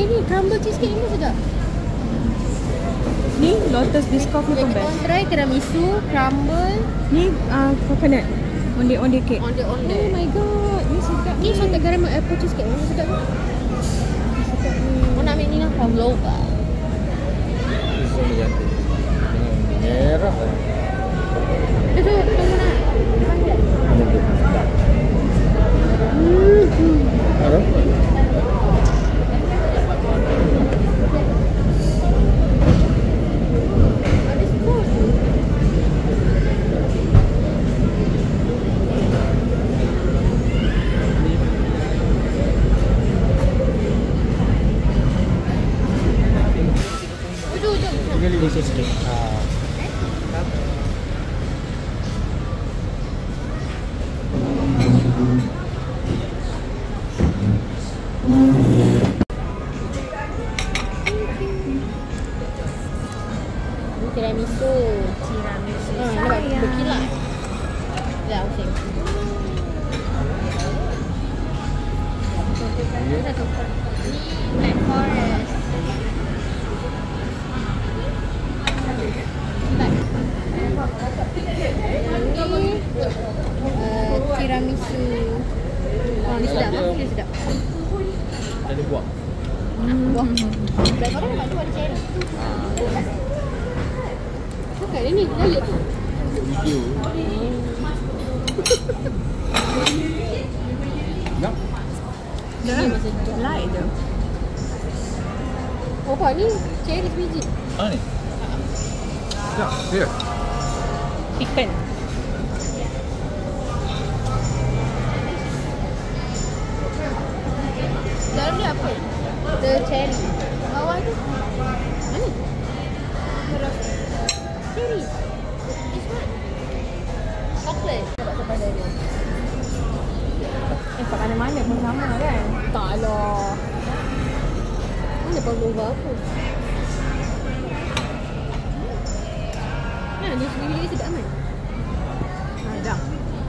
Ni crumble cheesecake ni sedap. Ni lotus biscoff ni pun Kita best. try tiramisu, crumble. Ni coconut onde cake. Onde-onde. Oh my god, ni sedap. Ni sangat garam apple cheesecake ni sedap ni. Sedap ni. Mau nak ambil ni lah pavlova. Ini cantik. Merah. Itu tunggu nak. Panggil. Ada? Ini sikit. Tiramisu. Nampak berkilat. Dah, okey. Ini satu. Ni Black Forest. Tiramisu. Oh, ni sedap kan? Ni sedap. Ada buah. Buah. Black Forest nampak tu ada cherry. Bukan dia ni, dia tu. Video. Nak? Dah light je. Oh, apa ni? Cherry sebiji. Ni. Ya, dia. Chicken. Dalam dia apa? The cherry. Bawah tu. Mana? Cherry. This one. Chocolate. Nampak sampai dari dia. Kat mana-mana pun sama kan? Tak lah. Mana pavlova apa? Dia sendiri lagi sedap kan? Dah.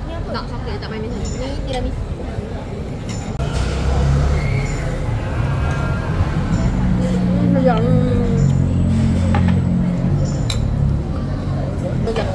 Ni apa? Tak chocolate, tak main macam ni. Ni tiramisu. Sedap. Sedap.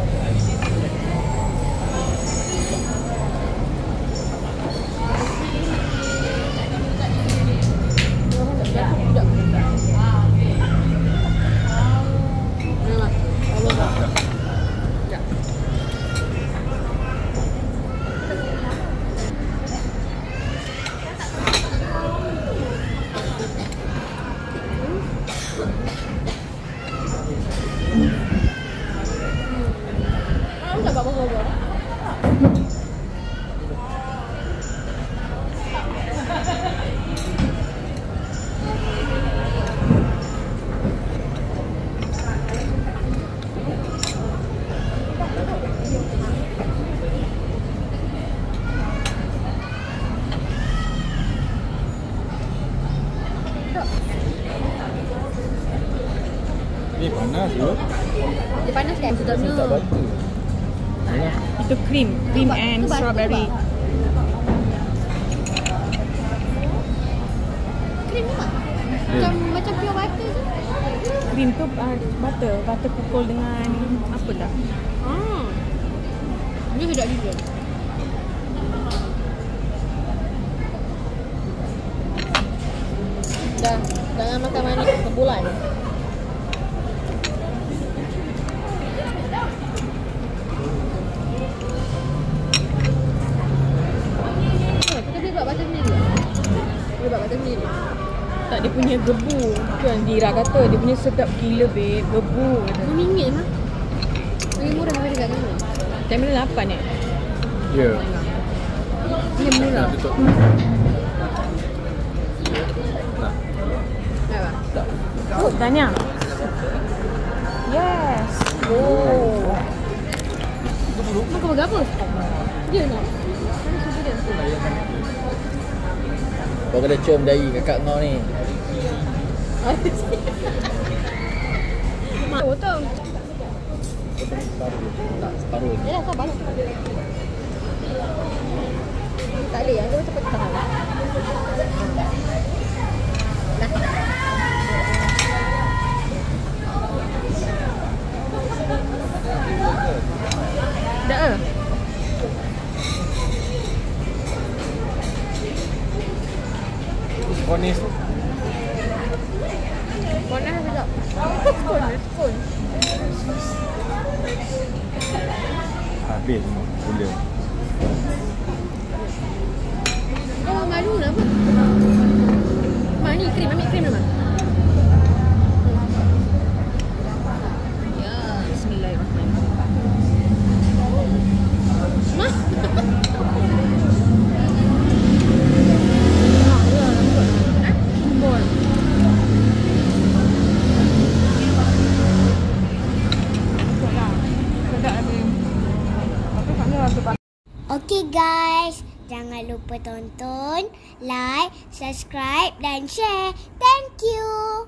Ni panas tu. Dia panas kan? Sedapnya. Tak batu. Yalah. Itu cream and strawberry. Cream ni tak? Macam pure butter je. Cream tu butter pukul dengan apa tak? Ni sedap juga. Dah, jangan makan manis sebulan. Kita boleh buat butter sendiri. Boleh buat butter sendiri. Tak, dia punya gebu. Tu yang Dira kata dia punya sedap gila babe, gebu kata. RM5 mah. Lebih murah daripada dekat ni. Terminal 8 ni. Ya. Ini murah. Tutup. Nak. Apa? Tak. Oh, tanya. Yes. Oh. Makan burger apa? Dia nak. Mana susu dia? Kau kena cium jari kakak kau ni. Mak potong. Tak, separuh. Yalah, kau balas. Tak ada yang dia macam petang. Dah ah. Konis. Panas sekejap. Skon. Habis gula. Kau malu lah apa? Mak ni krim, ambil krim dah, Mak. Ya, bismillahirrahmanirrahim. Mak. Okay guys, jangan lupa tonton, like, subscribe dan share. Thank you.